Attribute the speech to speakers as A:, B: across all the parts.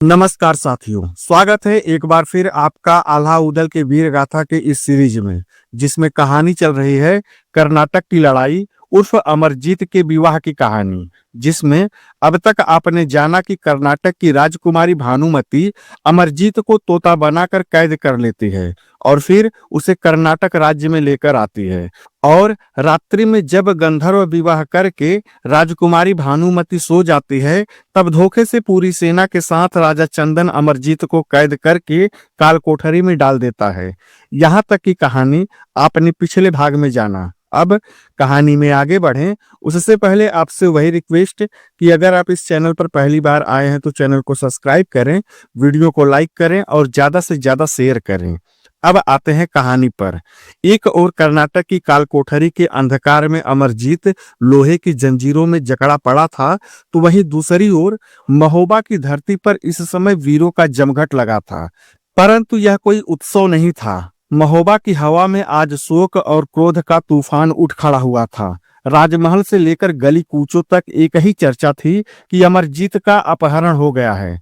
A: नमस्कार साथियों, स्वागत है एक बार फिर आपका आल्हा उदल के वीर गाथा के इस सीरीज में, जिसमें कहानी चल रही है कर्नाटक की लड़ाई उर्फ अमरजीत के विवाह की कहानी। जिसमें अब तक आपने जाना कि कर्नाटक की राजकुमारी भानुमति अमरजीत को तोता बनाकर कैद कर लेती है और फिर उसे कर्नाटक राज्य में लेकर आती है। और रात्रि में जब गंधर्व विवाह करके राजकुमारी भानुमति सो जाती है, तब धोखे से पूरी सेना के साथ राजा चंदन अमरजीत को कैद करके काल कोठरी में डाल देता है। यहाँ तक की कहानी आपने पिछले भाग में जाना। अब कहानी में आगे बढ़ें उससे पहले आपसे वही रिक्वेस्ट कि अगर आप इस चैनल पर पहली बार आए हैं तो चैनल को सब्सक्राइब करें, वीडियो को लाइक करें और ज्यादा से ज्यादा शेयर करें। अब आते हैं कहानी पर। एक ओर कर्नाटक की काल कोठरी के अंधकार में अमरजीत लोहे की जंजीरों में जकड़ा पड़ा था, तो वहीं दूसरी ओर महोबा की धरती पर इस समय वीरों का जमघट लगा था। परंतु यह कोई उत्सव नहीं था। महोबा की हवा में आज शोक और क्रोध का तूफान उठ खड़ा हुआ था। राजमहल से लेकर गली कूचों तक एक ही चर्चा थी कि अमरजीत का अपहरण हो गया है।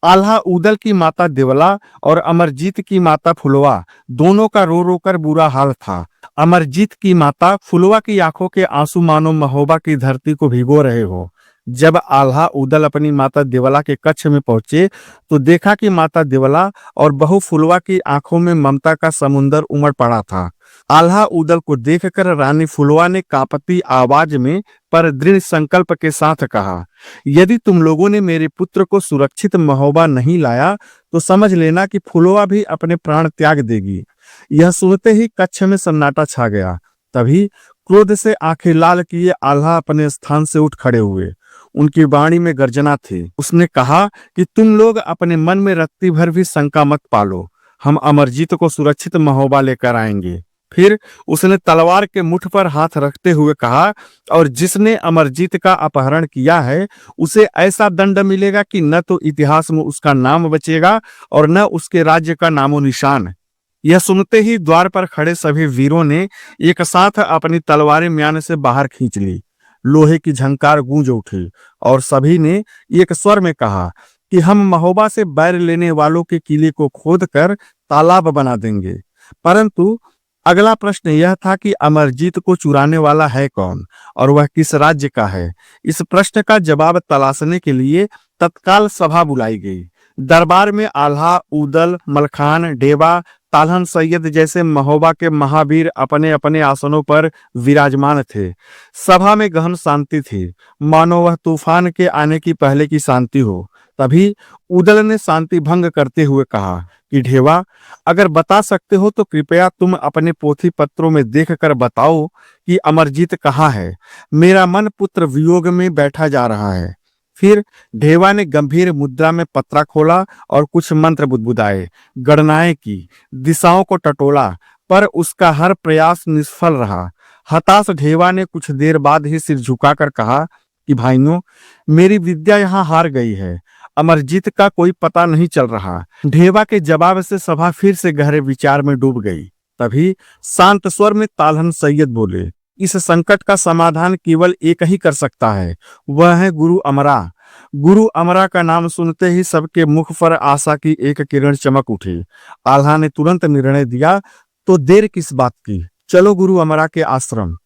A: आल्हा उदल की माता देवला और अमरजीत की माता फुलवा दोनों का रो रो कर बुरा हाल था। अमरजीत की माता फुलवा की आंखों के आंसू मानो महोबा की धरती को भिगो रहे हो। जब आल्हा उदल अपनी माता देवला के कक्ष में पहुंचे तो देखा कि माता देवला और बहू फुलवा की आंखों में ममता का समुंदर उमड़ पड़ा था। आल्हा उदल को देखकर रानी फुलवा ने कांपती आवाज में पर दृढ़ संकल्प के साथ कहा, यदि तुम लोगों ने मेरे पुत्र को सुरक्षित महोबा नहीं लाया तो समझ लेना कि फुलवा भी अपने प्राण त्याग देगी। यह सुनते ही कक्ष में सन्नाटा छा गया। तभी क्रोध से आंखें लाल किए आल्हा अपने स्थान से उठ खड़े हुए। उनकी वाणी में गर्जना थी। उसने कहा कि तुम लोग अपने मन में रत्ती भर भी शंका मत पालो, हम अमरजीत को सुरक्षित महोबा लेकर आएंगे। फिर उसने तलवार के मुठ पर हाथ रखते हुए कहा, और जिसने अमरजीत का अपहरण किया है उसे ऐसा दंड मिलेगा कि न तो इतिहास में उसका नाम बचेगा और न उसके राज्य का नामो निशान। यह सुनते ही द्वार पर खड़े सभी वीरों ने एक साथ अपनी तलवारें म्यान से बाहर खींच ली। लोहे की झंकार गूंज उठी और सभी ने एक स्वर में कहा कि हम महोबा से बैर लेने वालों के किले को खोदकर तालाब बना देंगे। परंतु अगला प्रश्न यह था कि अमरजीत को चुराने वाला है कौन और वह किस राज्य का है। इस प्रश्न का जवाब तलाशने के लिए तत्काल सभा बुलाई गई। दरबार में आल्हा उदल, मलखान, डेवा, तालहन सैयद जैसे महोबा के महावीर अपने अपने आसनों पर विराजमान थे। सभा में गहन शांति थी, मानो वह तूफान के आने की पहले की शांति हो। तभी उदल ने शांति भंग करते हुए कहा कि ढेवा, अगर बता सकते हो तो कृपया तुम अपने पोथी पत्रों में देखकर बताओ कि अमरजीत कहाँ है। मेरा मन पुत्र वियोग में बैठा जा रहा है। फिर ढेवा ने गंभीर मुद्रा में पत्रा खोला और कुछ मंत्र बुदबुदाए, गणनाएं की, दिशाओं को टटोला, पर उसका हर प्रयास निष्फल रहा। हताश ढेवा ने कुछ देर बाद ही सिर झुकाकर कहा कि भाइयों, मेरी विद्या यहाँ हार गई है। अमरजीत का कोई पता नहीं चल रहा। ढेवा के जवाब से सभा फिर से गहरे विचार में डूब गई। तभी शांत स्वर में तालहन सैयद बोले, इस संकट का समाधान केवल एक ही कर सकता है, वह है गुरु अमरा। गुरु अमरा का नाम सुनते ही सबके मुख पर आशा की एक किरण चमक उठी। आल्हा ने तुरंत निर्णय दिया, तो देर किस बात की, चलो गुरु अमरा के आश्रम।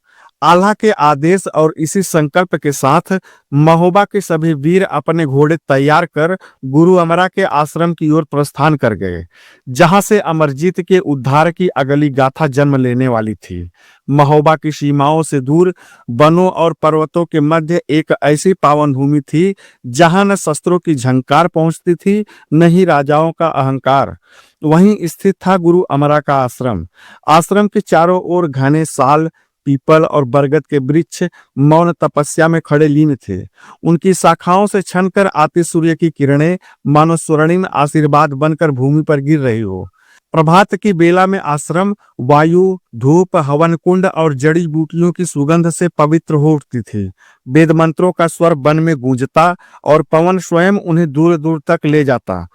A: आल्हा के आदेश और इसी संकल्प के साथ महोबा के सभी वीर अपने घोड़े तैयार कर गुरु अमरा के आश्रम की ओर प्रस्थान कर गए, जहां से अमरजीत के उद्धार की अगली गाथा जन्म लेने वाली थी। महोबा की सीमाओं से दूर वनों और पर्वतों के मध्य एक ऐसी पावन भूमि थी जहां न शस्त्रों की झंकार पहुंचती थी, न ही राजाओं का अहंकार। वहीं स्थित था गुरु अमरा का आश्रम। आश्रम के चारों ओर घने साल, पीपल और बरगद के वृक्ष मौन तपस्या में खड़े लीन थे। उनकी शाखाओं से छनकर आती सूर्य की किरणें मानो स्वर्णिम आशीर्वाद बनकर भूमि पर गिर रही हो। प्रभात की बेला में आश्रम वायु, धूप, हवन कुंड और जड़ी बूटियों की सुगंध से पवित्र हो उठती थी। वेद मंत्रों का स्वर वन में गूंजता और पवन स्वयं उन्हें दूर दूर तक ले जाता।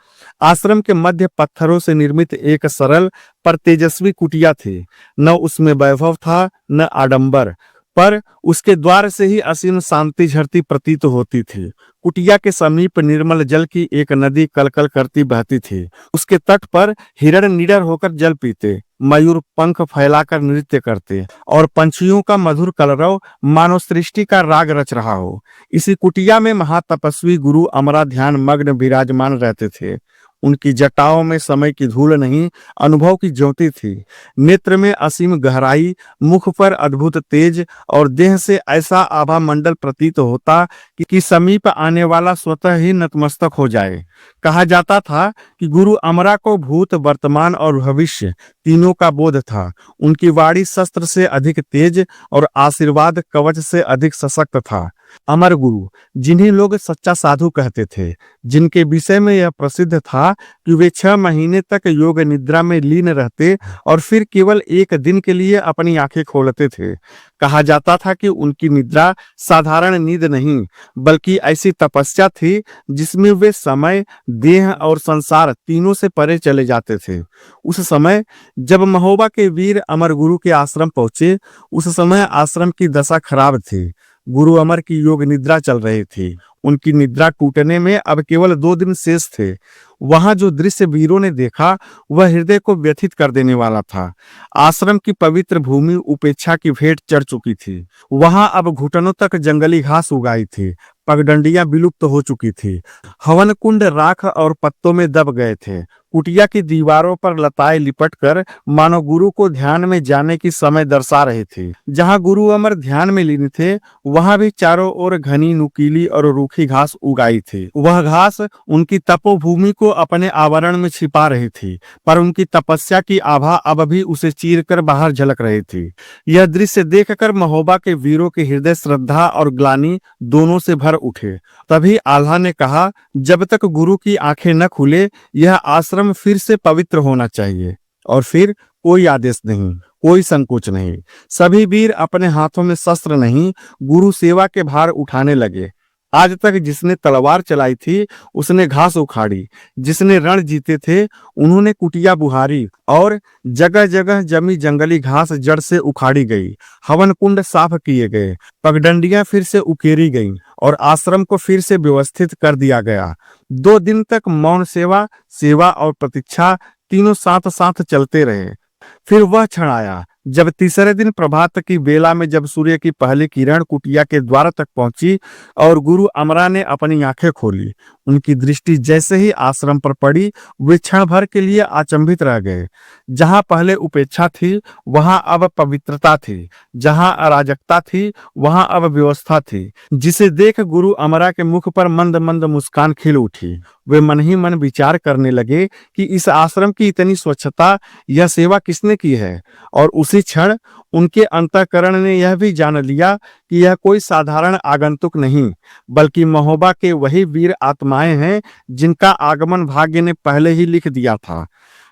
A: आश्रम के मध्य पत्थरों से निर्मित एक सरल पर तेजस्वी कुटिया थी। न उसमें वैभव था, न आडंबर। पर उसके द्वार से ही असीम शांति झरती प्रतीत होती थी। कुटिया के समीप निर्मल जल की एक नदी कलकल करती बहती थी। उसके तट पर हिरण निडर होकर जल पीते, मयूर पंख फैलाकर नृत्य करते और पंछियों का मधुर कलरव मानो सृष्टि का राग रच रहा हो। इसी कुटिया में महातपस्वी गुरु अमरा ध्यान मग्न विराजमान रहते थे। उनकी जटाओं में समय की धूल नहीं, अनुभव की ज्योति थी। नेत्र में असीम गहराई, मुख पर अद्भुत तेज और देह से ऐसा आभा मंडल प्रतीत होता कि समीप आने वाला स्वतः ही नतमस्तक हो जाए। कहा जाता था कि गुरु अमरा को भूत, वर्तमान और भविष्य तीनों का बोध था। उनकी वाणी शस्त्र से अधिक तेज और आशीर्वाद कवच से अधिक सशक्त था। अमर गुरु, जिन्हें लोग सच्चा साधु कहते थे, जिनके विषय में यह प्रसिद्ध था कि वे 6 महीने तक योग निद्रा में लीन रहते और फिर केवल एक दिन के लिए अपनी आंखें खोलते थे। कहा जाता था कि उनकी निद्रा साधारण नींद नहीं, बल्कि ऐसी तपस्या थी जिसमें वे समय, देह और संसार तीनों से परे चले जाते थे। उस समय जब महोबा के वीर अमर गुरु के आश्रम पहुंचे, उस समय आश्रम की दशा खराब थी। गुरु अमर की योग निद्रा चल रही थी। उनकी निद्रा टूटने में अब केवल 2 दिन शेष थे। वहां जो दृश्य वीरों ने देखा वह हृदय को व्यथित कर देने वाला था। आश्रम की पवित्र भूमि उपेक्षा की भेंट चढ़ चुकी थी। वहां अब घुटनों तक जंगली घास उगाई थी। पगडंडियां विलुप्त हो चुकी थी। हवन कुंड राख और पत्तों में दब गए थे। कुटिया की दीवारों पर लताएं लिपटकर मानो गुरु को ध्यान में जाने की समय दर्शा रहे थे। जहां गुरु अमर ध्यान में लीन थे, वहां भी चारों ओर घनी, नुकीली और रूखी घास उगाई थी। वह घास उनकी तपोभूमि को अपने आवरण में छिपा रही थी, पर उनकी तपस्या की आभा अब भी उसे चीरकर बाहर झलक रही थी। यह दृश्य देखकर महोबा के वीरों के हृदय श्रद्धा और ग्लानि दोनों से भर उठे। तभी आल्हा ने कहा, जब तक गुरु की आंखें न खुले यह आश्रम फिर से पवित्र होना चाहिए। और फिर कोई आदेश नहीं, कोई संकोच नहीं। सभी वीर अपने हाथों में शस्त्र नहीं, गुरु सेवा के भार उठाने लगे। आज तक जिसने तलवार चलाई थी उसने घास उखाड़ी, जिसने रण जीते थे उन्होंने कुटिया बुहारी और जगह जगह जमी जंगली घास जड़ से उखाड़ी गई। हवन कुंड साफ किए गए, पगडंडियां फिर से उकेरी गईं और आश्रम को फिर से व्यवस्थित कर दिया गया। 2 दिन तक मौन सेवा, सेवा और प्रतीक्षा तीनों साथ साथ चलते रहे। फिर वह क्षण आया जब तीसरे दिन प्रभात की बेला में जब सूर्य की पहली किरण कुटिया के द्वार तक पहुंची और गुरु अमरा ने अपनी आंखें खोली। उनकी दृष्टि जैसे ही आश्रम पर पड़ी, वे क्षण भर के लिए अचंभित रह गए। जहां पहले उपेक्षा थी वहां अब पवित्रता थी, जहां अराजकता थी वहां अब व्यवस्था थी। जिसे देख गुरु अमरा के मुख पर मंद मंद मुस्कान खिल उठी। वे मन ही मन विचार करने लगे कि इस आश्रम की इतनी स्वच्छता, यह सेवा किसने की है। और उसी क्षण उनके अंतःकरण ने यह भी जान लिया कि यह कोई साधारण आगंतुक नहीं, बल्कि महोबा के वही वीर आत्माएं हैं जिनका आगमन भाग्य ने पहले ही लिख दिया था।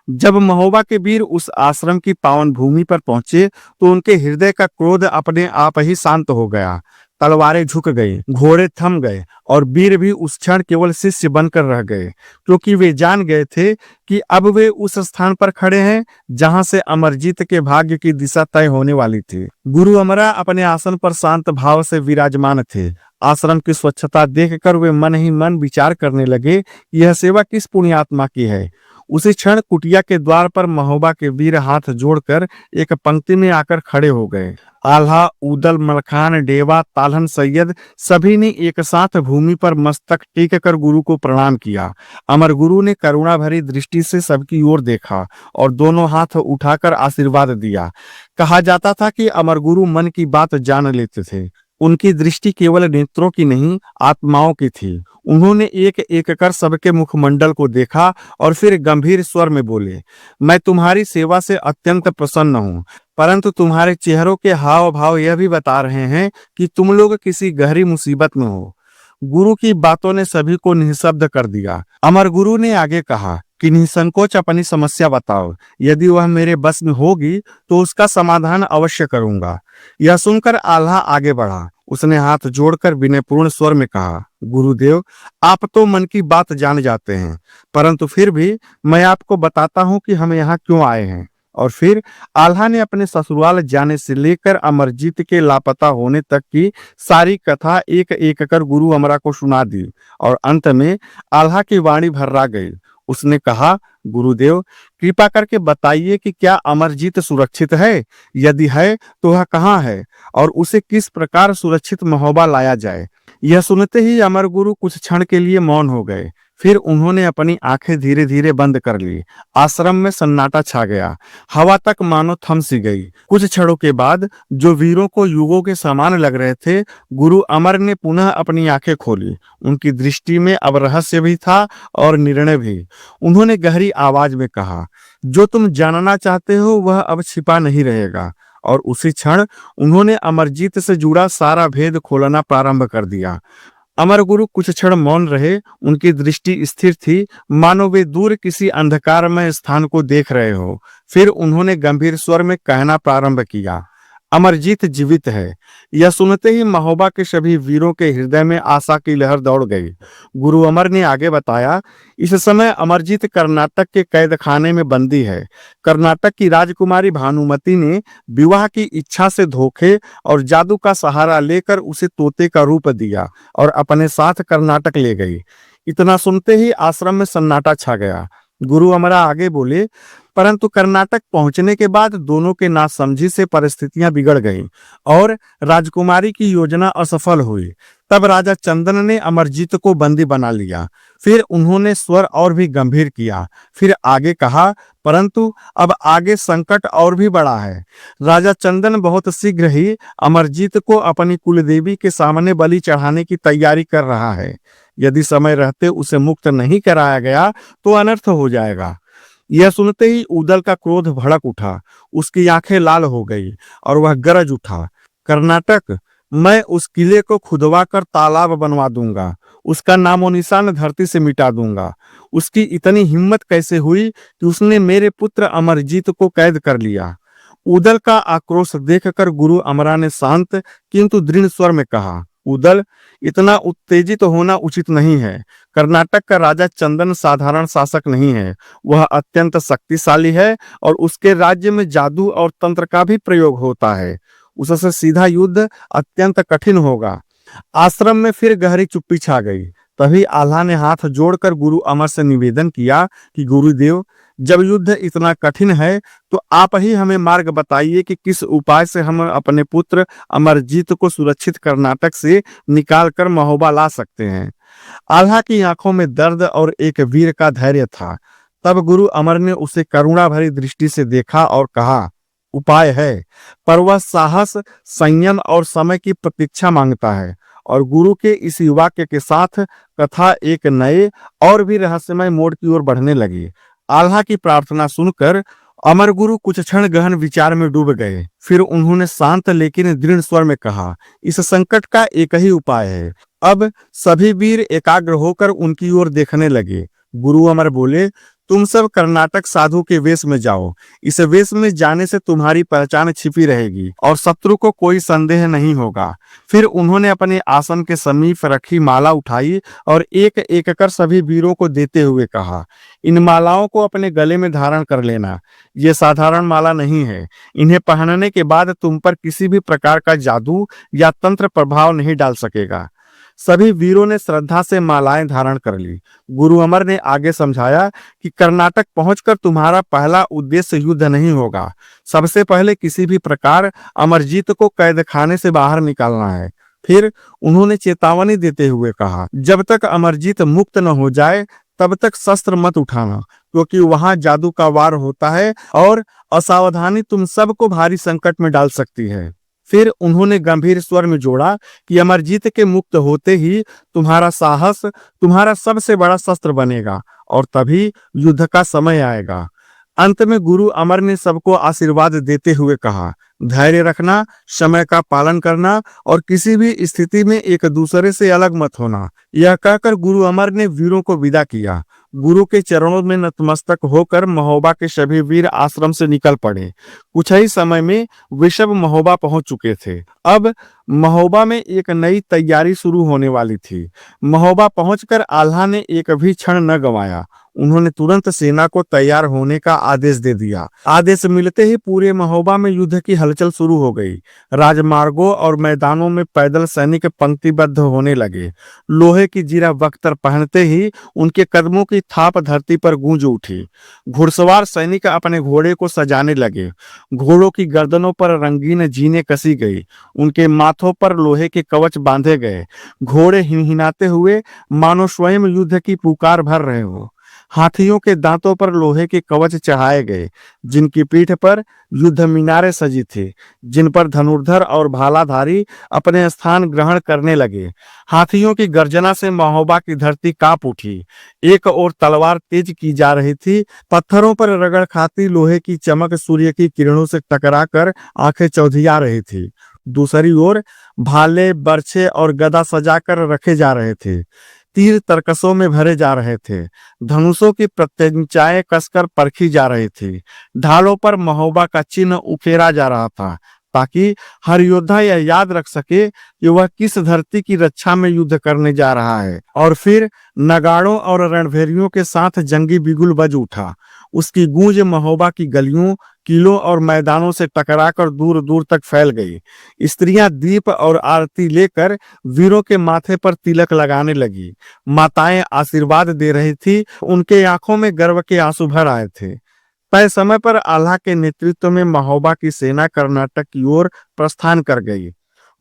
A: जब महोबा के वीर उस आश्रम की पावन भूमि पर पहुंचे तो उनके हृदय का क्रोध अपने आप ही शांत हो गया। तलवारें झुक गई, घोड़े थम गए और वीर भी उस क्षण केवल शिष्य बनकर रह गए, क्योंकि वे जान गए थे कि अब वे उस स्थान पर खड़े हैं जहां से अमरजीत के भाग्य की दिशा तय होने वाली थी। गुरु अमरा अपने आसन पर शांत भाव से विराजमान थे। आश्रम की स्वच्छता देखकर वे मन ही मन विचार करने लगे, यह सेवा किस पुण्यात्मा की है। उसी क्षण कुटिया के द्वार पर महोबा के वीर हाथ जोड़कर एक पंक्ति में आकर खड़े हो गए। आल्हा, उदल, मलखान, डेवा, ताल्हन, सैयद सभी ने एक साथ भूमि पर मस्तक टेक कर गुरु को प्रणाम किया। अमर गुरु ने करुणा भरी दृष्टि से सबकी ओर देखा और दोनों हाथ उठाकर आशीर्वाद दिया। कहा जाता था कि अमर गुरु मन की बात जान लेते थे। उनकी दृष्टि केवल नेत्रों की नहीं, आत्माओं की थी। उन्होंने एक एक कर सबके मुखमंडल को देखा और फिर गंभीर स्वर में बोले, मैं तुम्हारी सेवा से अत्यंत प्रसन्न हूँ, परंतु तुम्हारे चेहरों के हाव भाव यह भी बता रहे हैं कि तुम लोग किसी गहरी मुसीबत में हो। गुरु की बातों ने सभी को निःशब्द कर दिया। अमर गुरु ने आगे कहा कि निसंकोच अपनी समस्या बताओ, यदि वह मेरे बस में होगी तो उसका समाधान अवश्य करूंगा। यह सुनकर आल्हा आगे बढ़ा। उसने हाथ जोड़कर विनयपूर्ण स्वर में कहा, गुरुदेव, आप तो मन की बात जान जाते हैं, परंतु फिर भी मैं आपको बताता हूं कि हम यहाँ क्यों आए हैं। और फिर आल्हा ने अपने ससुराल जाने से लेकर अमरजीत के लापता होने तक की सारी कथा एक एक कर गुरु अमरा को सुना दी और अंत में आल्हा की वाणी भर्रा गई। उसने कहा, गुरुदेव, कृपा करके बताइए कि क्या अमरजीत सुरक्षित है? यदि है तो वह कहाँ है और उसे किस प्रकार सुरक्षित महोबा लाया जाए? यह सुनते ही अमर गुरु कुछ क्षण के लिए मौन हो गए। फिर उन्होंने अपनी आंखें धीरे धीरे बंद कर ली। आश्रम में सन्नाटा छा गया। हवा तक मानो थम सी गई। कुछ क्षणों के बाद जो वीरों को युगों के समान लग रहे थे, गुरु अमर ने पुनः अपनी आंखें खोली। उनकी दृष्टि में अब रहस्य भी था और निर्णय भी। उन्होंने गहरी आवाज में कहा, जो तुम जानना चाहते हो वह अब छिपा नहीं रहेगा। और उसी क्षण उन्होंने अमरजीत से जुड़ा सारा भेद खोलना प्रारंभ कर दिया। अमर गुरु कुछ क्षण मौन रहे। उनकी दृष्टि स्थिर थी, मानो वे दूर किसी अंधकारमय स्थान को देख रहे हो। फिर उन्होंने गंभीर स्वर में कहना प्रारंभ किया, अमरजीत जीवित है। यह सुनते ही महोबा के सभी वीरों के हृदय में आशा की लहर दौड़ गई। गुरु अमर ने आगे बताया, इस समय अमरजीत कर्नाटक के कैद खाने में बंदी है। कर्नाटक की राजकुमारी भानुमति ने विवाह की इच्छा से धोखे और जादू का सहारा लेकर उसे तोते का रूप दिया और अपने साथ कर्नाटक ले गई। इतना सुनते ही आश्रम में सन्नाटा छा गया। गुरु अमरा आगे बोले, परंतु कर्नाटक पहुंचने के बाद दोनों के नासमझी से परिस्थितियां बिगड़ गईं और राजकुमारी की योजना असफल हुई। तब राजा चंदन ने अमरजीत को बंदी बना लिया। फिर उन्होंने स्वर और भी गंभीर किया। फिर आगे कहा, परंतु अब आगे संकट और भी बड़ा है। राजा चंदन बहुत शीघ्र ही अमरजीत को अपनी कुलदेवी के सामने बलि चढ़ाने की तैयारी कर रहा है। यदि समय रहते उसे मुक्त नहीं कराया गया तो अनर्थ हो जाएगा। यह सुनते ही उदल का क्रोध भड़क उठा। उसकी आंखें लाल हो गई और वह गरज उठा, कर्नाटक, मैं उस किले को खुदवा कर तालाब बनवा दूंगा। उसका नामो निशान धरती से मिटा दूंगा। उसकी इतनी हिम्मत कैसे हुई कि उसने मेरे पुत्र अमरजीत को कैद कर लिया? उदल का आक्रोश देखकर गुरु अमरा ने शांत किंतु दृढ़ स्वर में कहा, उदल, इतना उत्तेजित होना उचित नहीं है। कर्नाटक का राजा चंदन साधारण शासक नहीं है। वह अत्यंत शक्तिशाली है और उसके राज्य में जादू और तंत्र का भी प्रयोग होता है। उससे सीधा युद्ध अत्यंत कठिन होगा। आश्रम में फिर गहरी चुप्पी छा गई। तभी आल्हा ने हाथ जोड़कर गुरु अमर से निवेदन किया कि गुरुदेव, जब युद्ध इतना कठिन है तो आप ही हमें मार्ग बताइए कि किस उपाय से हम अपने पुत्र अमरजीत को सुरक्षित कर्नाटक से निकाल कर महोबा ला सकते हैं। आल्हा की आंखों में दर्द और एक वीर का धैर्य था। तब गुरु अमर ने उसे करुणा भरी दृष्टि से देखा और कहा, उपाय है, पर वह साहस, संयम और समय की प्रतीक्षा मांगता है। और गुरु के इस वाक्य के साथ कथा एक नए और भी रहस्यमय मोड़ की ओर बढ़ने लगी। आल्हा की प्रार्थना सुनकर अमर गुरु कुछ क्षण गहन विचार में डूब गए। फिर उन्होंने शांत लेकिन दृढ़ स्वर में कहा, इस संकट का एक ही उपाय है। अब सभी वीर एकाग्र होकर उनकी ओर देखने लगे। गुरु अमर बोले, तुम सब कर्नाटक साधु के वेश में जाओ। इस वेश में जाने से तुम्हारी पहचान छिपी रहेगी और शत्रु को कोई संदेह नहीं होगा। फिर उन्होंने अपने आसन के समीप रखी माला उठाई और एक एक कर सभी वीरों को देते हुए कहा, इन मालाओं को अपने गले में धारण कर लेना। ये साधारण माला नहीं है। इन्हें पहनने के बाद तुम पर किसी भी प्रकार का जादू या तंत्र प्रभाव नहीं डाल सकेगा। सभी वीरों ने श्रद्धा से मालाएं धारण कर ली। गुरु अमर ने आगे समझाया कि कर्नाटक पहुंचकर तुम्हारा पहला उद्देश्य युद्ध नहीं होगा। सबसे पहले किसी भी प्रकार अमरजीत को कैद खाने से बाहर निकालना है। फिर उन्होंने चेतावनी देते हुए कहा, जब तक अमरजीत मुक्त न हो जाए तब तक शस्त्र मत उठाना, क्योंकि वहां जादू का वार होता है और असावधानी तुम सबको भारी संकट में डाल सकती है। फिर उन्होंने गंभीर स्वर में जोड़ा कि अमरजीत के मुक्त होते ही तुम्हारा साहस तुम्हारा सबसे बड़ा शस्त्र बनेगा और तभी युद्ध का समय आएगा। अंत में गुरु अमर ने सबको आशीर्वाद देते हुए कहा, धैर्य रखना, समय का पालन करना और किसी भी स्थिति में एक दूसरे से अलग मत होना। यह कहकर गुरु अमर ने वीरों को विदा किया। गुरु के चरणों में नतमस्तक होकर महोबा के सभी वीर आश्रम से निकल पड़े। कुछ ही समय में वे सब महोबा पहुंच चुके थे। अब महोबा में एक नई तैयारी शुरू होने वाली थी। महोबा पहुंचकर आल्हा ने एक भी क्षण न गंवाया। उन्होंने तुरंत सेना को तैयार होने का आदेश दे दिया। आदेश मिलते ही पूरे महोबा में युद्ध की हलचल शुरू हो गई। राजमार्गों और मैदानों में पैदल सैनिक पंक्तिबद्ध होने लगे। लोहे की जीरा बख्तर पहनते ही उनके कदमों की थाप धरती पर गूंज उठी। घुड़सवार सैनिक अपने घोड़े को सजाने लगे। घोड़ों की गर्दनों पर रंगीन जीने कसी गई। उनके माथों पर लोहे के कवच बांधे गए। घोड़े हिनहिनाते हुए मानो स्वयं युद्ध की पुकार भर रहे हो। हाथियों के दांतों पर लोहे के कवच चढ़ाए गए, जिनकी पीठ पर युद्ध मीनारें सजी थी, जिन पर धनुर्धर और भालाधारी अपने स्थान ग्रहण करने लगे। हाथियों की गर्जना से महोबा की धरती कांप उठी। एक ओर तलवार तेज की जा रही थी, पत्थरों पर रगड़ खाती लोहे की चमक सूर्य की किरणों से टकराकर आंखें चौधिया रही थी। दूसरी ओर भाले, बर्छे और गदा सजाकर रखे जा रहे थे। तीर तरकसों में भरे जा रहे थे। धनुषों की प्रत्यंचाएं कसकर परखी जा रही थी। ढालों पर महोबा का चिन्ह उकेरा जा रहा था, ताकि हर योद्धा यह याद रख सके कि वह किस धरती की रक्षा में युद्ध करने जा रहा है। और फिर नगाड़ों और रणभेरियों के साथ जंगी बिगुल बज उठा। उसकी गूंज महोबा की गलियों, किलों और मैदानों से टकराकर दूर दूर तक फैल गई। स्त्रियां दीप और आरती लेकर वीरों के माथे पर तिलक लगाने लगी। माताएं आशीर्वाद दे रही थी। उनके आंखों में गर्व के आंसू भर आए थे। तय समय पर आल्हा के नेतृत्व में महोबा की सेना कर्नाटक की ओर प्रस्थान कर गई।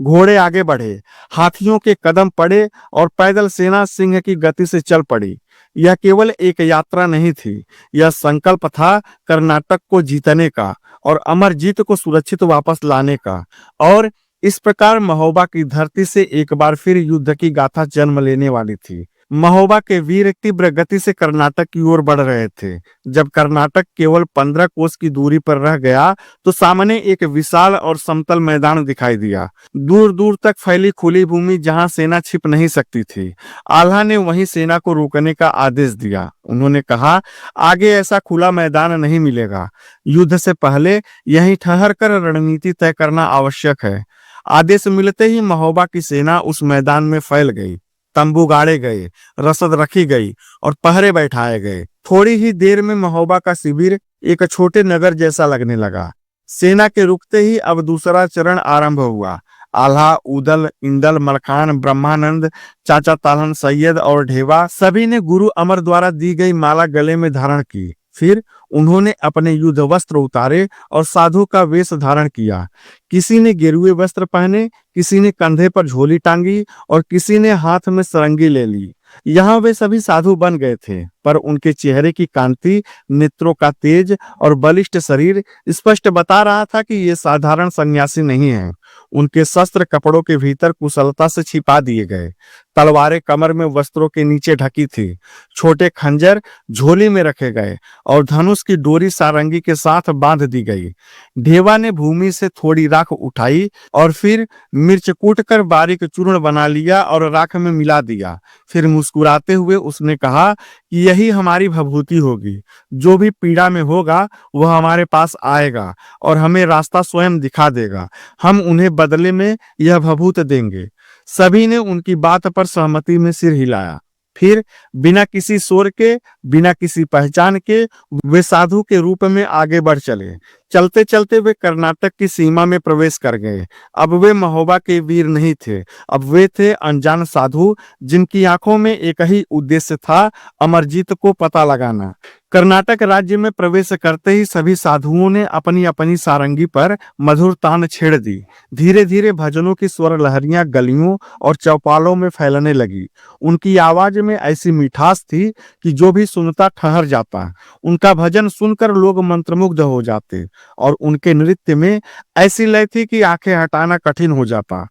A: घोड़े आगे बढ़े, हाथियों के कदम पड़े और पैदल सेना सिंह की गति से चल पड़ी। यह केवल एक यात्रा नहीं थी, यह संकल्प था कर्नाटक को जीतने का और अमरजीत को सुरक्षित वापस लाने का। और इस प्रकार महोबा की धरती से एक बार फिर युद्ध की गाथा जन्म लेने वाली थी। महोबा के वीर तीव्र गति से कर्नाटक की ओर बढ़ रहे थे। जब कर्नाटक केवल 15 कोस की दूरी पर रह गया तो सामने एक विशाल और समतल मैदान दिखाई दिया। दूर दूर तक फैली खुली भूमि जहां सेना छिप नहीं सकती थी। आल्हा ने वहीं सेना को रोकने का आदेश दिया। उन्होंने कहा, आगे ऐसा खुला मैदान नहीं मिलेगा। युद्ध से पहले यहीं ठहर कर रणनीति तय करना आवश्यक है। आदेश मिलते ही महोबा की सेना उस मैदान में फैल गई। तंबू गाड़े गए, रसद रखी गई और पहरे बैठाए गए। थोड़ी ही देर में महोबा का शिविर एक छोटे नगर जैसा लगने लगा। सेना के रुकते ही अब दूसरा चरण आरंभ हुआ। आल्हा, उदल, इंदल, मलखान, ब्रह्मानंद, चाचा तालन, सैयद और ढेवा सभी ने गुरु अमर द्वारा दी गई माला गले में धारण की। फिर उन्होंने अपने युद्ध वस्त्र उतारे और साधु का वेश धारण किया। किसी ने गेरुए वस्त्र पहने, किसी ने कंधे पर झोली टांगी और किसी ने हाथ में सरंगी ले ली। यहाँ वे सभी साधु बन गए थे, पर उनके चेहरे की कांति, नेत्रों का तेज और बलिष्ठ शरीर स्पष्ट बता रहा था कि ये साधारण सन्यासी नहीं हैं। उनके शस्त्र कपड़ों के भीतर कुशलता से छिपा दिए गए। तलवारें कमर में वस्त्रों के नीचे ढकी थी। छोटे खंजर झोली में रखे गए और धनुष की डोरी सारंगी के साथ बांध दी गई। ढेवा ने भूमि से थोड़ी राख उठाई और फिर मिर्च कूटकर बारीक चूर्ण बना लिया और राख में मिला दिया। फिर मुस्कुराते हुए उसने कहा कि यही हमारी भभूति होगी। जो भी पीड़ा में होगा वह हमारे पास आएगा और हमें रास्ता स्वयं दिखा देगा। हम उन्हें बदले में यह भभूत देंगे। सभी ने उनकी बात पर सहमति में सिर हिलाया। फिर बिना किसी शोर के, बिना किसी पहचान के वे साधु के रूप में आगे बढ़ चले। चलते चलते वे कर्नाटक की सीमा में प्रवेश कर गए। अब वे महोबा के वीर नहीं थे, अब वे थे अनजान साधु, जिनकी आंखों में एक ही उद्देश्य था, अमरजीत को पता लगाना। कर्नाटक राज्य में प्रवेश करते ही सभी साधुओं ने अपनी अपनी सारंगी पर मधुर तान छेड़ दी। धीरे धीरे भजनों की स्वर लहरियां गलियों और चौपालों में फैलने लगी। उनकी आवाज में ऐसी मिठास थी कि जो भी सुनता ठहर जाता। उनका भजन सुनकर लोग मंत्रमुग्ध हो जाते और उनके नृत्य में ऐसी लय थी कि आंखें हटाना कठिन हो जाता।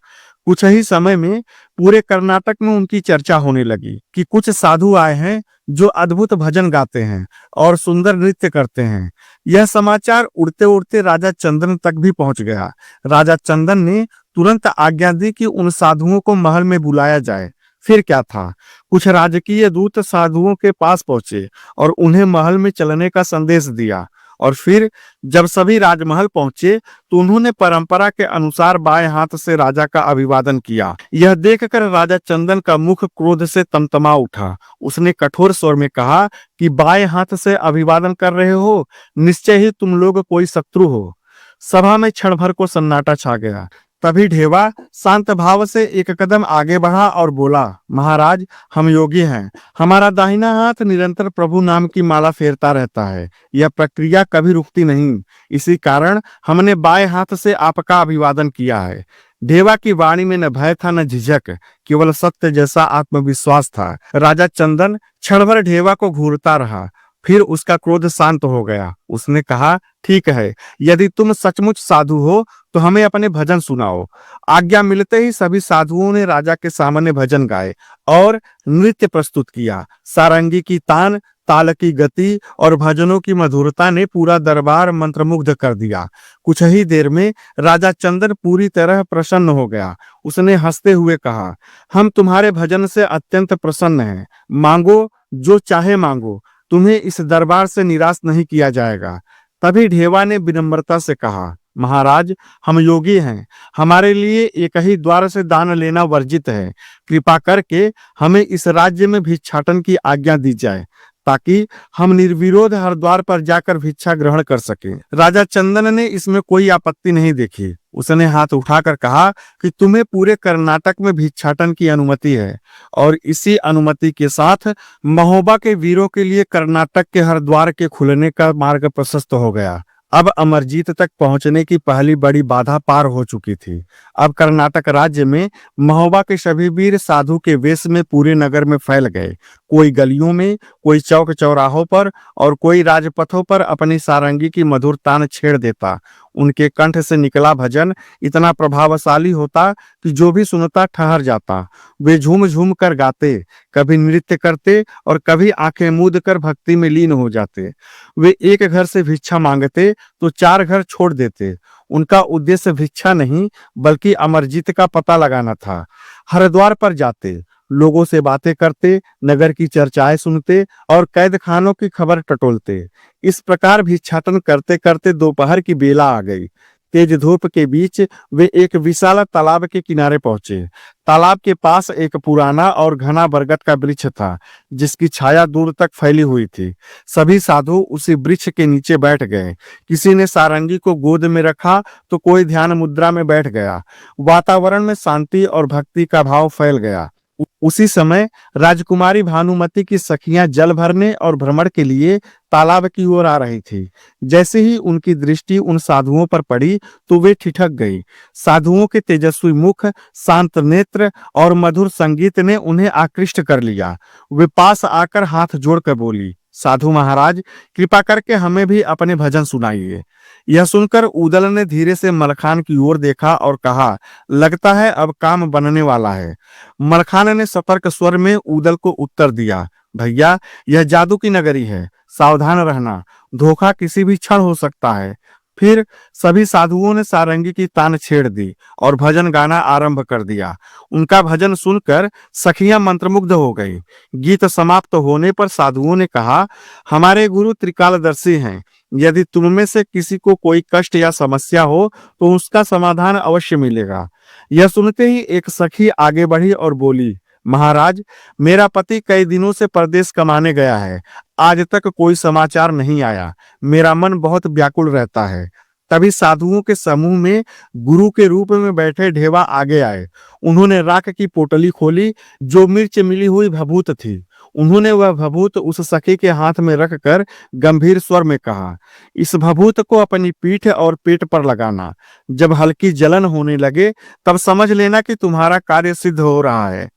A: कुछ ही समय में पूरे कर्नाटक में उनकी चर्चा होने लगी कि कुछ साधु आए हैं जो अद्भुत भजन गाते हैं और सुंदर नृत्य करते हैं। यह समाचार उड़ते उड़ते राजा चंदन तक भी पहुंच गया। राजा चंदन ने तुरंत आज्ञा दी कि उन साधुओं को महल में बुलाया जाए। फिर क्या था, कुछ राजकीय दूत साधुओं के पास पहुंचे और उन्हें महल में चलने का संदेश दिया। और फिर जब सभी राजमहल पहुंचे तो उन्होंने परंपरा के अनुसार बाएं हाथ से राजा का अभिवादन किया। यह देखकर राजा चंदन का मुख क्रोध से तमतमा उठा। उसने कठोर स्वर में कहा कि बाएं हाथ से अभिवादन कर रहे हो, निश्चय ही तुम लोग कोई शत्रु हो। सभा में क्षण भर को सन्नाटा छा गया। तभी ढेवा शांत भाव से एक कदम आगे बढ़ा और बोला, महाराज, हम योगी हैं। हमारा दाहिना हाथ निरंतर प्रभु नाम की माला फेरता रहता है। यह प्रक्रिया कभी रुकती नहीं। इसी कारण हमने बाएं हाथ से आपका अभिवादन किया है। ढेवा की वाणी में न भय था न झिझक, केवल सत्य जैसा आत्मविश्वास था। राजा चंदन क्षण भर ढेवा को घूरता रहा, फिर उसका क्रोध शांत हो गया। उसने कहा, ठीक है, यदि तुम सचमुच साधु हो तो हमें अपने भजन सुनाओ। आज्ञा मिलते ही सभी साधुओं ने राजा के सामने भजन गाए और नृत्य प्रस्तुत किया। सारंगी की तान, ताल की गति और भजनों की मधुरता ने पूरा दरबार मंत्रमुग्ध कर दिया। कुछ ही देर में राजा चंदन पूरी तरह प्रसन्न हो गया। उसने हंसते हुए कहा, हम तुम्हारे भजन से अत्यंत प्रसन्न हैं। मांगो, जो चाहे मांगो, तुम्हें इस दरबार से निराश नहीं किया जाएगा। तभी ढेवा ने विनम्रता से कहा, महाराज, हम योगी हैं। हमारे लिए एक ही द्वार से दान लेना वर्जित है। कृपा करके हमें इस राज्य में भिक्षाटन की आज्ञा दी जाए, ताकि हम निर्विरोध हर द्वार पर जाकर भिक्षा ग्रहण कर सकें। राजा चंदन ने इसमें कोई आपत्ति नहीं देखी। उसने हाथ उठाकर कहा कि तुम्हें पूरे कर्नाटक में भिक्षाटन की अनुमति है, और इसी अनुमति के साथ महोबा के वीरों के लिए कर्नाटक के हर द्वार के खुलने का मार्ग प्रशस्त हो गया। अब अमरजीत तक पहुंचने की पहली बड़ी बाधा पार हो चुकी थी। अब कर्नाटक राज्य में महोबा के सभी वीर साधु के वेश में पूरे नगर में फैल गए। कोई गलियों में, कोई चौक चौराहों पर और कोई राजपथों पर अपनी सारंगी की मधुर तान छेड़ देता। उनके कंठ से निकला भजन इतना प्रभावशाली होता कि जो भी सुनता ठहर जाता। वे झूम झूम कर गाते, कभी नृत्य करते और कभी आंखें मूंद कर भक्ति में लीन हो जाते। वे एक घर से भिक्षा मांगते तो 4 घर छोड़ देते। उनका उद्देश्य भिक्षा नहीं, बल्कि अमरजीत का पता लगाना था। हरिद्वार पर जाते, लोगों से बातें करते, नगर की चर्चाएं सुनते और कैद खानों की खबर टटोलते। इस प्रकार भिक्षाटन करते करते दोपहर की बेला आ गई। तेज धूप के बीच वे एक विशाल तालाब के किनारे पहुंचे। तालाब के पास एक पुराना और घना बरगद का वृक्ष था, जिसकी छाया दूर तक फैली हुई थी। सभी साधु उसी वृक्ष के नीचे बैठ गए। किसी ने सारंगी को गोद में रखा तो कोई ध्यान मुद्रा में बैठ गया। वातावरण में शांति और भक्ति का भाव फैल गया। उसी समय राजकुमारी भानुमति की सखियां जल भरने और भ्रमण के लिए तालाब की ओर आ रही थी। जैसे ही उनकी दृष्टि उन साधुओं पर पड़ी तो वे ठिठक गई। साधुओं के तेजस्वी मुख, शांत नेत्र और मधुर संगीत ने उन्हें आकृष्ट कर लिया। वे पास आकर हाथ जोड़कर बोली, साधु महाराज, कृपा करके हमें भी अपने भजन सुनाइए। यह सुनकर उदल ने धीरे से मलखान की ओर देखा और कहा, लगता है अब काम बनने वाला है। मलखान ने सतर्क स्वर में उदल को उत्तर दिया, भैया, यह जादू की नगरी है, सावधान रहना, धोखा किसी भी क्षण हो सकता है। फिर सभी साधुओं ने सारंगी की तान छेड़ दी और भजन गाना आरंभ कर दिया। उनका भजन सुनकर सखियां मंत्रमुग्ध हो गई। गीत समाप्त होने पर साधुओं ने कहा, हमारे गुरु त्रिकालदर्शी हैं। यदि तुम में से किसी को कोई कष्ट या समस्या हो तो उसका समाधान अवश्य मिलेगा। यह सुनते ही एक सखी आगे बढ़ी और बोली, महाराज, मेरा पति कई दिनों से परदेश कमाने गया है। आज तक कोई समाचार नहीं आया। मेरा मन बहुत व्याकुल रहता है। तभी साधुओं के समूह में गुरु के रूप में बैठे ढेवा आगे आए। उन्होंने राख की पोटली खोली, जो मिर्च मिली हुई भभूत थी। उन्होंने वह भभूत उस सखी के हाथ में रखकर गंभीर स्वर में कहा, इस भभूत को अपनी पीठ और पेट पर लगाना। जब हल्की जलन होने लगे तब समझ लेना कि तुम्हारा कार्य सिद्ध हो रहा है।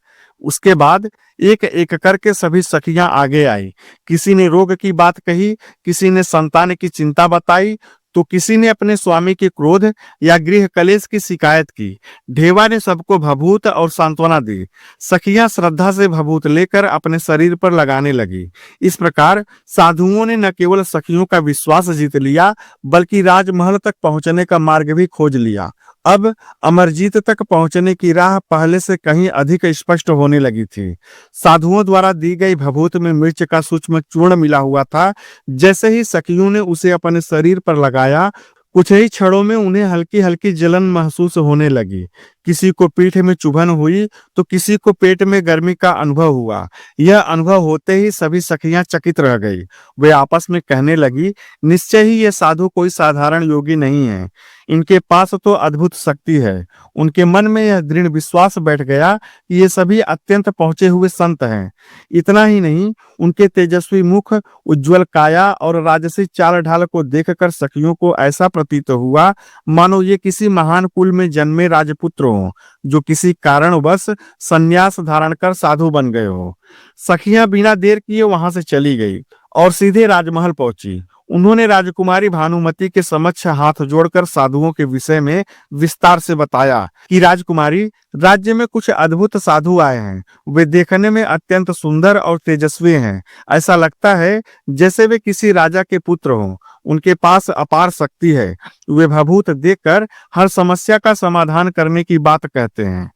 A: उसके बाद एक एक करके सभी सखियां आगे आई। किसी ने रोग की बात कही, किसी ने संतान की चिंता बताई, तो किसी ने अपने स्वामी के क्रोध या गृह कलेश की शिकायत की। ढेवा ने सबको भभूत और सांत्वना दी। सखियां श्रद्धा से भभूत लेकर अपने शरीर पर लगाने लगी। इस प्रकार साधुओं ने न केवल सखियों का विश्वास जीत लिया, बल्कि राजमहल तक पहुंचने का मार्ग भी खोज लिया। अब अमरजीत तक पहुंचने की राह पहले से कहीं अधिक स्पष्ट होने लगी थी। साधुओं द्वारा दी गई भभूत में मिर्च का सूक्ष्म चूर्ण मिला हुआ था। जैसे ही सखियों ने उसे अपने शरीर पर लगाया, कुछ ही क्षणों में उन्हें हल्की हल्की जलन महसूस होने लगी। किसी को पीठ में चुभन हुई तो किसी को पेट में गर्मी का अनुभव हुआ। यह अनुभव होते ही सभी सखियां चकित रह गई। वे आपस में कहने लगी, निश्चय ही ये साधु कोई साधारण योगी नहीं है, इनके पास तो अद्भुत शक्ति है। उनके मन में यह दृढ़ विश्वास बैठ गया कि ये सभी अत्यंत पहुंचे हुए संत हैं। इतना ही नहीं, उनके तेजस्वी मुख, उज्जवल काया और राजसी चाल ढाल को देखकर सखियों को ऐसा प्रतीत हुआ मानो ये किसी महान कुल में जन्मे राजपुत्र हों, जो किसी कारणवश संन्यास धारण कर साधु बन गए हो। सखियां बिना देर किए वहां से चली गई और सीधे राजमहल पहुंची। उन्होंने राजकुमारी भानुमति के समक्ष हाथ जोड़कर साधुओं के विषय में विस्तार से बताया कि राजकुमारी, राज्य में कुछ अद्भुत साधु आए हैं। वे देखने में अत्यंत सुंदर और तेजस्वी हैं। ऐसा लगता है जैसे वे किसी राजा के पुत्र हों। उनके पास अपार शक्ति है। वे भभूत देखकर हर समस्या का समाधान करने की बात कहते हैं।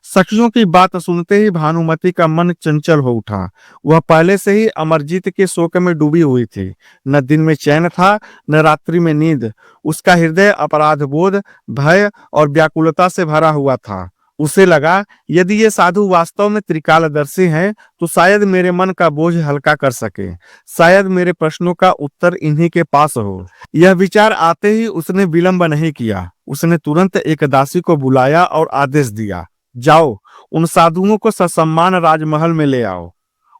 A: सखियों की बात सुनते ही भानुमति का मन चंचल हो उठा। वह पहले से ही अमरजीत के शोक में डूबी हुई थी। न दिन में चैन था, न रात्रि में नींद। उसका हृदय अपराध बोध, भय और व्याकुलता से भरा हुआ था। उसे लगा, यदि ये साधु वास्तव में त्रिकालदर्शी हैं, तो शायद मेरे मन का बोझ हल्का कर सके। शायद मेरे प्रश्नों का उत्तर इन्हीं के पास हो। यह विचार आते ही उसने विलंब नहीं किया। उसने तुरंत एक दासी को बुलाया और आदेश दिया, जाओ, उन साधुओं को ससम्मान राजमहल में ले आओ।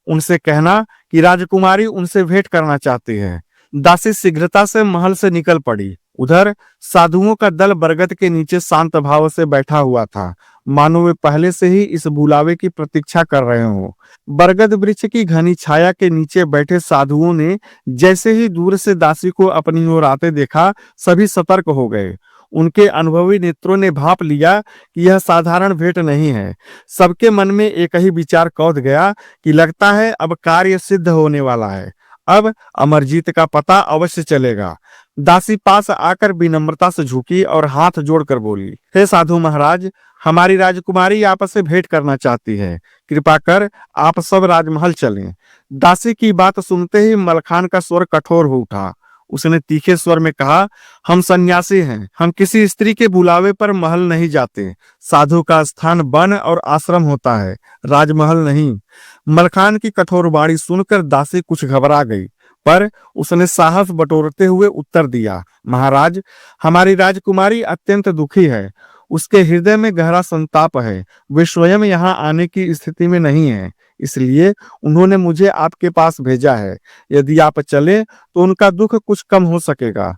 A: उनसे कहना कि राजकुमारी उनसे भेंट करना चाहती है। दासी शीघ्रता से महल से निकल पड़ी। उधर साधुओं का दल बरगद के नीचे शांत भाव से बैठा हुआ था, मानो वे पहले से ही इस बुलावे की प्रतीक्षा कर रहे हो। बरगद वृक्ष की घनी छाया के नीचे बैठे साधुओं ने जैसे ही दूर से दासी को अपनी ओर आते देखा, सभी सतर्क हो गए। उनके अनुभवी नेत्रों ने भांप लिया कि यह साधारण भेंट नहीं है। सबके मन में एक ही विचार कौंध गया कि लगता है अब कार्य सिद्ध होने वाला है। अब अमरजीत का पता अवश्य चलेगा। दासी पास आकर विनम्रता से झुकी और हाथ जोड़कर बोली, हे साधु महाराज, हमारी राजकुमारी आपसे भेंट करना चाहती है। कृपा कर आप सब राजमहल चलें। दासी की बात सुनते ही मलखान का स्वर कठोर हो उठा। उसने तीखे स्वर में कहा, हम सन्यासी हैं, हम किसी स्त्री के बुलावे पर महल नहीं जाते। साधु का स्थान वन और आश्रम होता है, राजमहल नहीं। मलखान की कठोर वाणी सुनकर दासी कुछ घबरा गई, पर उसने साहस बटोरते हुए उत्तर दिया, महाराज, हमारी राजकुमारी अत्यंत दुखी है। उसके हृदय में गहरा संताप है। वे स्वयं यहाँ आने की स्थिति में नहीं है, इसलिए उन्होंने मुझे आपके पास भेजा है। यदि आप चले तो उनका दुख कुछ कम हो सकेगा।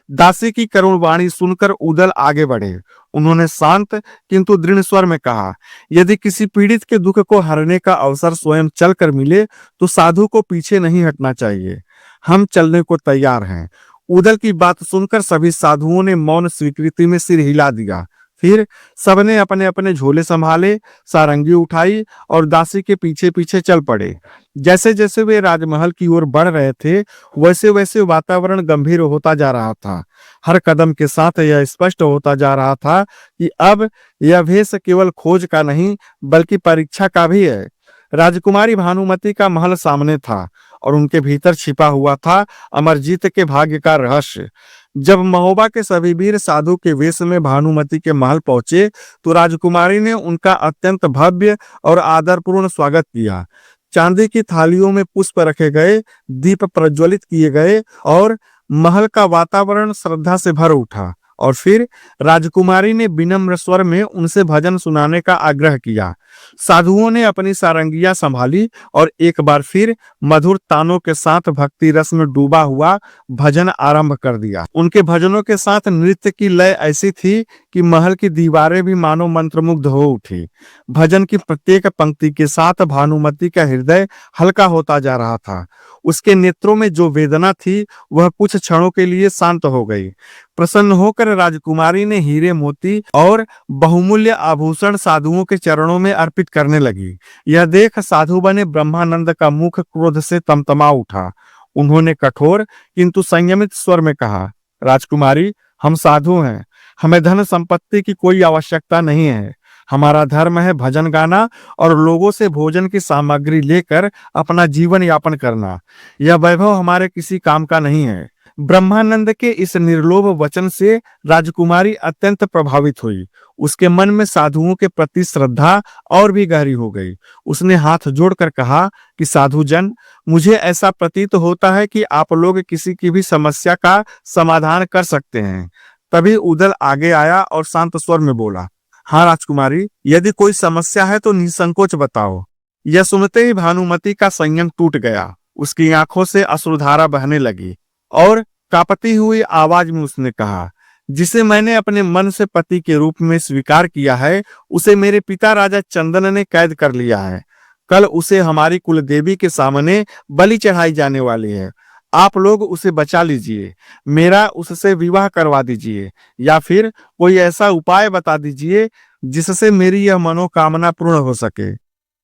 A: दासी की करुण वाणी सुनकर उदल आगे बढ़े। उन्होंने शांत किंतु दृढ़ स्वर में कहा, यदि किसी पीड़ित के दुख को हरने का अवसर स्वयं चलकर मिले तो साधु को पीछे नहीं हटना चाहिए। हम चलने को तैयार हैं। उदल की बात सुनकर सभी साधुओं ने मौन स्वीकृति में सिर हिला दिया। फिर सबने अपने अपने झोले संभाले, सारंगी उठाई और दासी के पीछे पीछे चल पड़े। जैसे जैसे वे राजमहल की ओर बढ़ रहे थे, वैसे वैसे वातावरण गंभीर होता जा रहा था। हर कदम के साथ यह स्पष्ट होता जा रहा था कि अब यह भेष केवल खोज का नहीं, बल्कि परीक्षा का भी है। राजकुमारी भानुमति का महल सामने था और उनके भीतर छिपा हुआ था अमरजीत के भाग्य का रहस्य। जब महोबा के सभी वीर साधु के वेश में भानुमति के महल पहुंचे तो राजकुमारी ने उनका अत्यंत भव्य और आदरपूर्ण स्वागत किया। चांदी की थालियों में पुष्प रखे गए, दीप प्रज्वलित किए गए और महल का वातावरण श्रद्धा से भर उठा। और फिर राजकुमारी ने विनम्र स्वर में उनसे भजन सुनाने का आग्रह किया। साधुओं ने अपनी सारंगियां संभाली और एक बार फिर मधुर तानों के साथ भक्ति रस में डूबा हुआ भजन आरंभ कर दिया। उनके भजनों के साथ नृत्य की लय ऐसी थी कि महल की दीवारें भी मानो मंत्रमुग्ध हो उठी। भजन की प्रत्येक पंक्ति के साथ भानुमति का हृदय हल्का होता जा रहा था। उसके नेत्रों में जो वेदना थी वह कुछ क्षणों के लिए शांत हो गई। प्रसन्न होकर राजकुमारी ने हीरे मोती और बहुमूल्य आभूषण साधुओं के चरणों में अर्पित करने लगी। यह देख साधु बने ब्रह्मानंद का मुख क्रोध से तमतमा उठा। उन्होंने कठोर किंतु संयमित स्वर में कहा, राजकुमारी, हम साधु हैं, हमें धन संपत्ति की कोई आवश्यकता नहीं है। हमारा धर्म है भजन गाना और लोगों से भोजन की सामग्री लेकर अपना जीवन यापन करना। यह वैभव हमारे किसी काम का नहीं है। ब्रह्मानंद के इस निर्लोभ वचन से राजकुमारी अत्यंत प्रभावित हुई। उसके मन में साधुओं के प्रति श्रद्धा और भी गहरी हो गई। उसने हाथ जोड़कर कहा कि साधुजन, मुझे ऐसा प्रतीत होता है कि आप लोग किसी की भी समस्या का समाधान कर सकते हैं। तभी उदल आगे आया और शांत स्वर में बोला, हाँ राजकुमारी, यदि कोई समस्या है तो निसंकोच बताओ। यह सुनते ही भानुमति का संयम टूट गया। उसकी आंखों से अश्रुधारा बहने लगी और कांपती हुई आवाज में उसने कहा, जिसे मैंने अपने मन से पति के रूप में स्वीकार किया है, उसे मेरे पिता राजा चंदन ने कैद कर लिया है। कल उसे हमारी कुल देवी के सामने बलि चढ़ाई जाने वाली है। आप लोग उसे बचा लीजिए, मेरा उससे विवाह करवा दीजिए, या फिर कोई ऐसा उपाय बता दीजिए जिससे मेरी यह मनोकामना पूर्ण हो सके।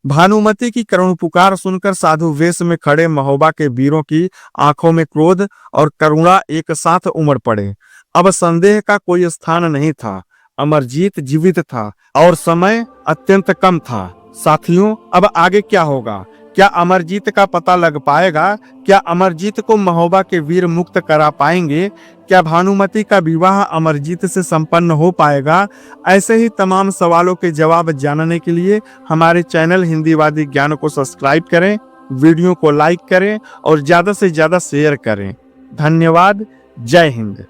A: भानुमति की करुण पुकार सुनकर साधु वेश में खड़े महोबा के वीरों की आंखों में क्रोध और करुणा एक साथ उमड़ पड़े। अब संदेह का कोई स्थान नहीं था। अमरजीत जीवित था और समय अत्यंत कम था। साथियों, अब आगे क्या होगा? क्या अमरजीत का पता लग पाएगा? क्या अमरजीत को महोबा के वीर मुक्त करा पाएंगे? क्या भानुमति का विवाह अमरजीत से संपन्न हो पाएगा? ऐसे ही तमाम सवालों के जवाब जानने के लिए हमारे चैनल हिंदीवादी ज्ञान को सब्सक्राइब करें, वीडियो को लाइक करें और ज्यादा से ज्यादा शेयर करें। धन्यवाद। जय हिंद।